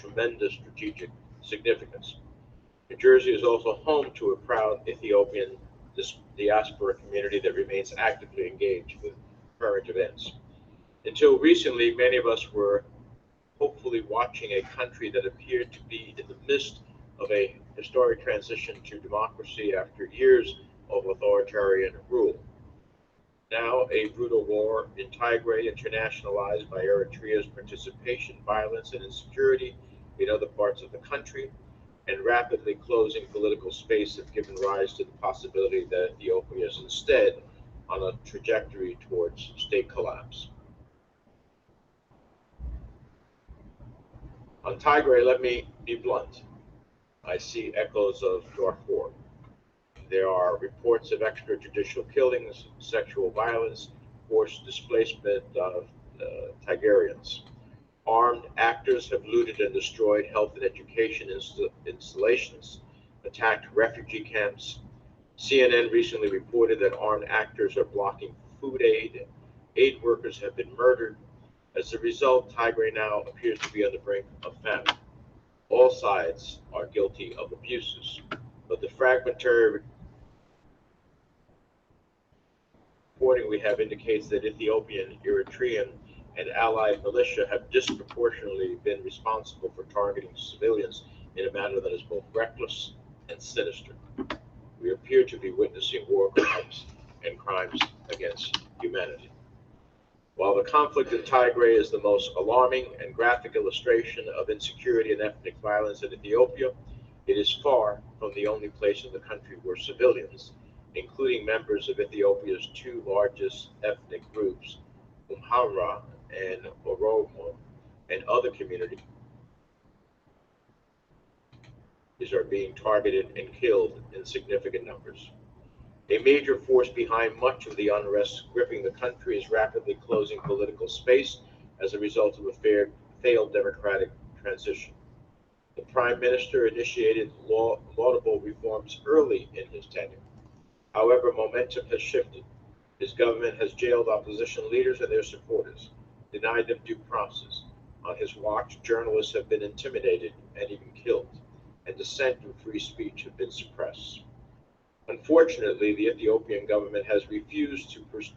tremendous strategic significance. New Jersey is also home to a proud Ethiopian diaspora community that remains actively engaged with current events. Until recently, many of us were hopefully watching a country that appeared to be in the midst of a historic transition to democracy after years of authoritarian rule. Now, a brutal war in Tigray, internationalized by Eritrea's participation, violence, and insecurity in other parts of the country, and rapidly closing political space have given rise to the possibility that Ethiopia is instead on a trajectory towards state collapse. On Tigray, let me be blunt. I see echoes of Darfur. There are reports of extrajudicial killings, sexual violence, forced displacement of Tigrayans. Armed actors have looted and destroyed health and education installations, attacked refugee camps. CNN recently reported that armed actors are blocking food aid. Aid workers have been murdered. As a result, Tigray now appears to be on the brink of famine. All sides are guilty of abuses, but the fragmentary reporting we have indicates that Ethiopian, Eritrean, and allied militia have disproportionately been responsible for targeting civilians in a manner that is both reckless and sinister. We appear to be witnessing war crimes and crimes against humanity. While the conflict in Tigray is the most alarming and graphic illustration of insecurity and ethnic violence in Ethiopia, it is far from the only place in the country where civilians, including members of Ethiopia's two largest ethnic groups, Amhara and Oromo, and other communities, are being targeted and killed in significant numbers. A major force behind much of the unrest gripping the country is rapidly closing political space as a result of a failed democratic transition. The Prime Minister initiated laudable reforms early in his tenure. However, momentum has shifted. His government has jailed opposition leaders and their supporters, denied them due process. On his watch, journalists have been intimidated and even killed, and dissent and free speech have been suppressed. Unfortunately, the Ethiopian government has refused to pursue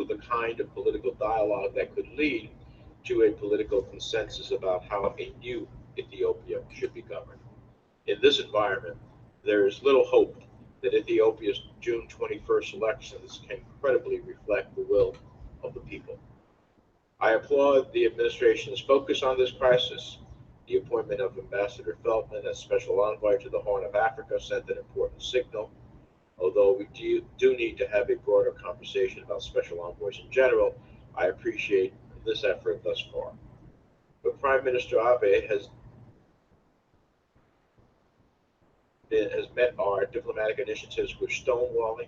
the kind of political dialogue that could lead to a political consensus about how a new Ethiopia should be governed. In this environment, there is little hope that Ethiopia's June 21st elections can credibly reflect the will of the people. I applaud the administration's focus on this crisis. The appointment of Ambassador Feldman as Special Envoy to the Horn of Africa sent an important signal, although we do need to have a broader conversation about special envoys in general. I appreciate this effort thus far. But Prime Minister Abe has met our diplomatic initiatives with stonewalling,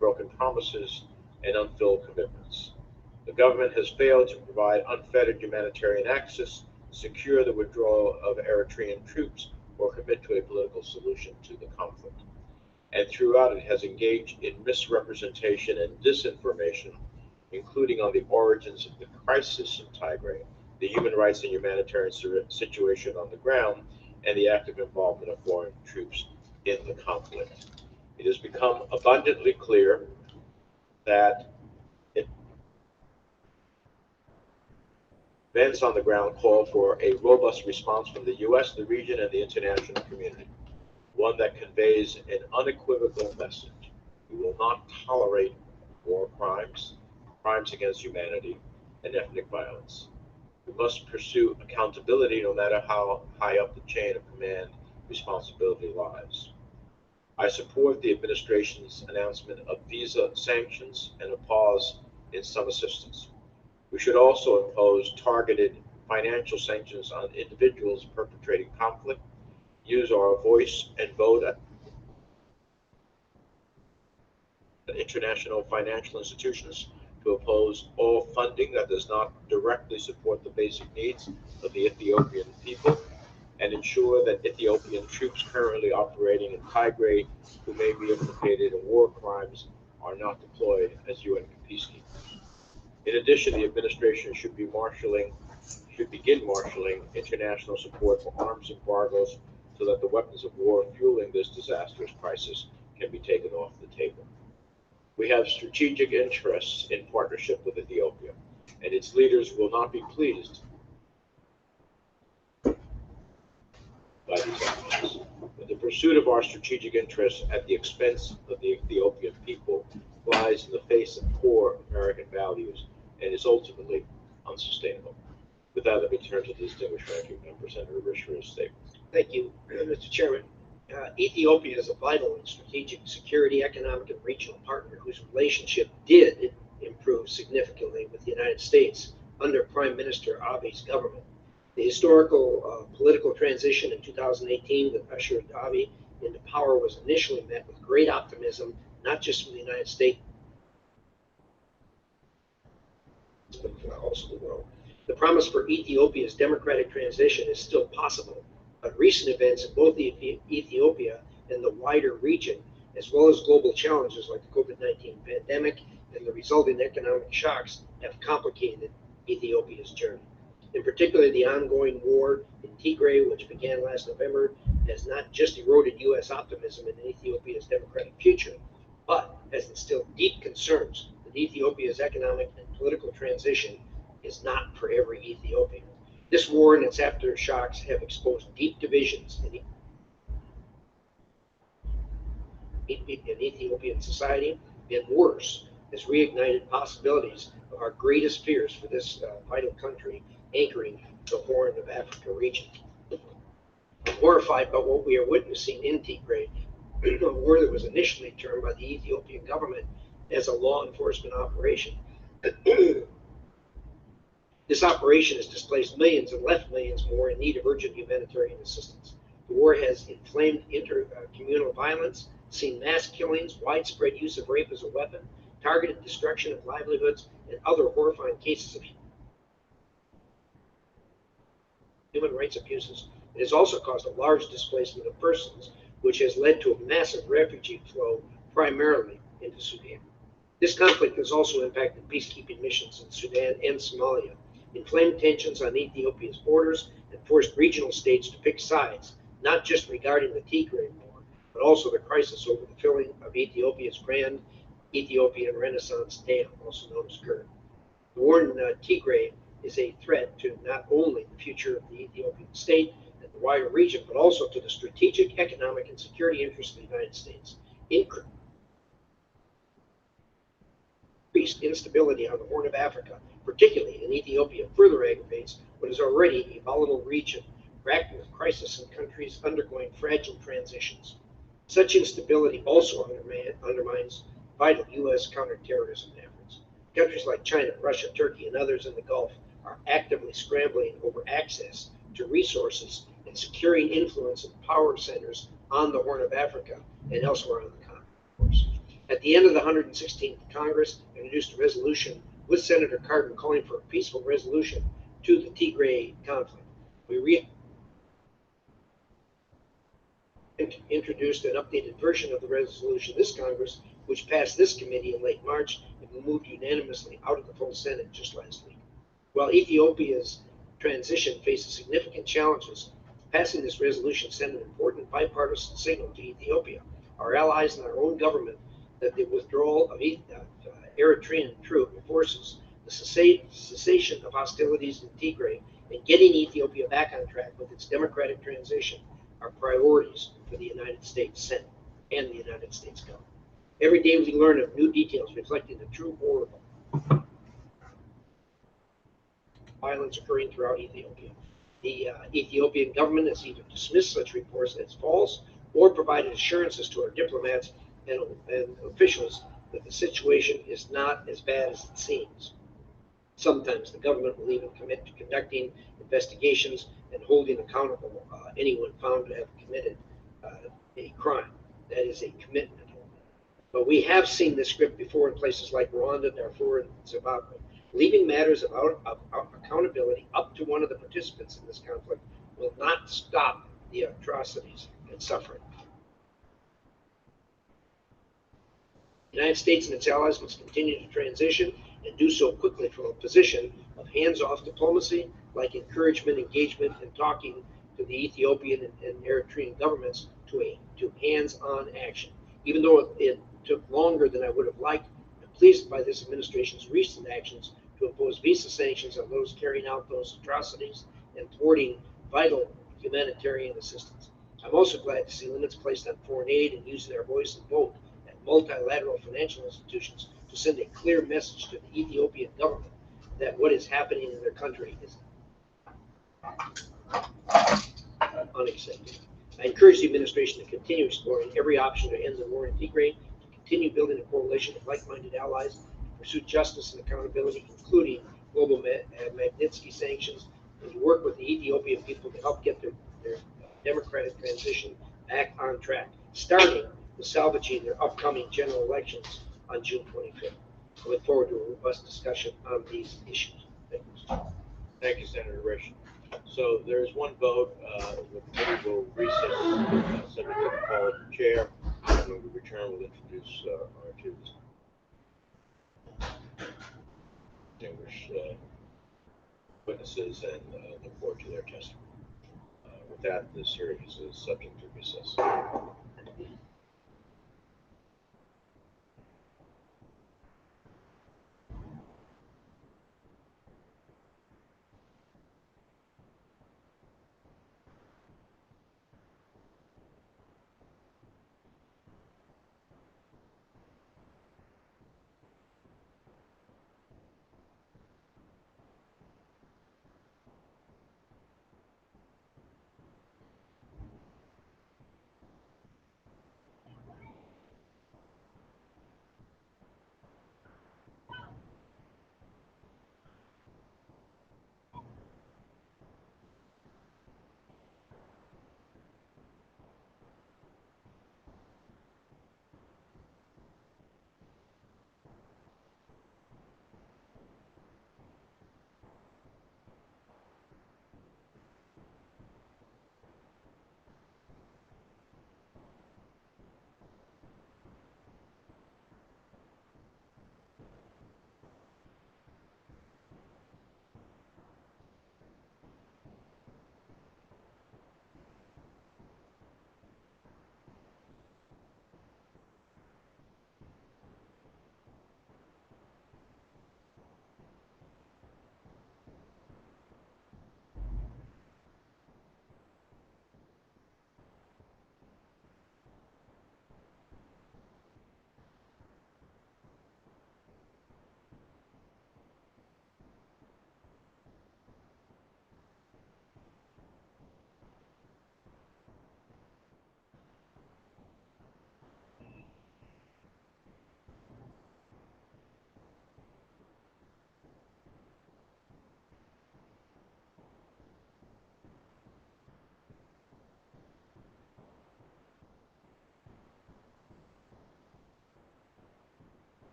broken promises, and unfilled commitments. The government has failed to provide unfettered humanitarian access, secure the withdrawal of Eritrean troops, or commit to a political solution to the conflict. And throughout, it has engaged in misrepresentation and disinformation, including on the origins of the crisis in Tigray, the human rights and humanitarian situation on the ground, and the active involvement of foreign troops in the conflict. It has become abundantly clear that events on the ground call for a robust response from the U.S., the region, and the international community, one that conveys an unequivocal message. We will not tolerate war crimes, crimes against humanity, and ethnic violence. We must pursue accountability no matter how high up the chain of command responsibility lies. I support the administration's announcement of visa sanctions and a pause in some assistance. We should also impose targeted financial sanctions on individuals perpetrating conflict, use our voice and vote at international financial institutions to oppose all funding that does not directly support the basic needs of the Ethiopian people, and ensure that Ethiopian troops currently operating in Tigray who may be implicated in war crimes are not deployed as UN peacekeepers. In addition, the administration should begin marshaling international support for arms embargoes so that the weapons of war fueling this disastrous crisis can be taken off the table. We have strategic interests in partnership with Ethiopia, and its leaders will not be pleased by these actions. But the pursuit of our strategic interests at the expense of the Ethiopian people flies in the face of core American values and is ultimately unsustainable. With that, let me turn to the distinguished ranking member, Senator Risch, for his statement. Thank you, Mr. Chairman. Ethiopia is a vital and strategic security, economic, and regional partner whose relationship did improve significantly with the United States under Prime Minister Abiy's government. The historical political transition in 2018 that ushered Abiy into power was initially met with great optimism, not just from the United States, but also the world. The promise for Ethiopia's democratic transition is still possible, but recent events in both Ethiopia and the wider region, as well as global challenges like the COVID-19 pandemic and the resulting economic shocks, have complicated Ethiopia's journey. In particular, the ongoing war in Tigray, which began last November, has not just eroded U.S. optimism in Ethiopia's democratic future, but has instilled deep concerns that Ethiopia's economic and political transition is not for every Ethiopian. This war and its aftershocks have exposed deep divisions in Ethiopian society, and worse, has reignited possibilities of our greatest fears for this vital country anchoring the Horn of Africa region. I'm horrified by what we are witnessing in Tigray, a war that was initially termed by the Ethiopian government as a law enforcement operation. This operation has displaced millions and left millions more in need of urgent humanitarian assistance. The war has inflamed intercommunal violence, seen mass killings, widespread use of rape as a weapon, targeted destruction of livelihoods, and other horrifying cases of human rights abuses. It has also caused a large displacement of persons, which has led to a massive refugee flow, primarily into Sudan. This conflict has also impacted peacekeeping missions in Sudan and Somalia, inflamed tensions on Ethiopia's borders, and forced regional states to pick sides, not just regarding the Tigray War, but also the crisis over the filling of Ethiopia's Grand Ethiopian Renaissance Dam, also known as GERD. The war in Tigray is a threat to not only the future of the Ethiopian state and the wider region, but also to the strategic, economic, and security interests of the United States. Increased instability on the Horn of Africa, particularly in Ethiopia, further aggravates what is already a volatile region, racked with crisis in countries undergoing fragile transitions. Such instability also undermines vital U.S. counterterrorism efforts. Countries like China, Russia, Turkey, and others in the Gulf are actively scrambling over access to resources and securing influence in power centers on the Horn of Africa and elsewhere on the continent. At the end of the 116th Congress, introduced a resolution with Senator Cardin calling for a peaceful resolution to the Tigray conflict. We introduced an updated version of the resolution this Congress, which passed this committee in late March and moved unanimously out of the full Senate just last week. While Ethiopia's transition faces significant challenges, passing this resolution sent an important bipartisan signal to Ethiopia, our allies, and our own government that the withdrawal of Eritrean troop forces, the cessation of hostilities in Tigray, and getting Ethiopia back on track with its democratic transition are priorities for the United States Senate and the United States government. Every day we learn of new details reflecting the true horror of violence occurring throughout Ethiopia. The Ethiopian government has either dismissed such reports as false or provided assurances to our diplomats and officials that the situation is not as bad as it seems. Sometimes the government will even commit to conducting investigations and holding accountable anyone found to have committed a crime. That is a commitment. But we have seen this script before in places like Rwanda, Darfur, and Zimbabwe. Leaving matters of accountability up to one of the participants in this conflict will not stop the atrocities and suffering. The United States and its allies must continue to transition and do so quickly from a position of hands-off diplomacy, like encouragement, engagement, and talking to the Ethiopian and Eritrean governments to hands-on action. Even though it took longer than I would have liked, I'm pleased by this administration's recent actions to impose visa sanctions on those carrying out those atrocities and thwarting vital humanitarian assistance. I'm also glad to see limits placed on foreign aid and using our voice and vote at multilateral financial institutions to send a clear message to the Ethiopian government that what is happening in their country is unacceptable. I encourage the administration to continue exploring every option to end the war in Tigray, to continue building a coalition of like-minded allies, to pursue justice and accountability, including global Magnitsky sanctions, and to work with the Ethiopian people to help get their democratic transition back on track, starting with salvaging their upcoming general elections on June 25th. I look forward to a robust discussion on these issues. Thank you. Thank you, Senator Rich. So there is one vote. The committee will recess, subject to the call of the chair, and when we return, we'll introduce our two distinguished witnesses and look forward to their testimony. With that, this hearing is subject to recess.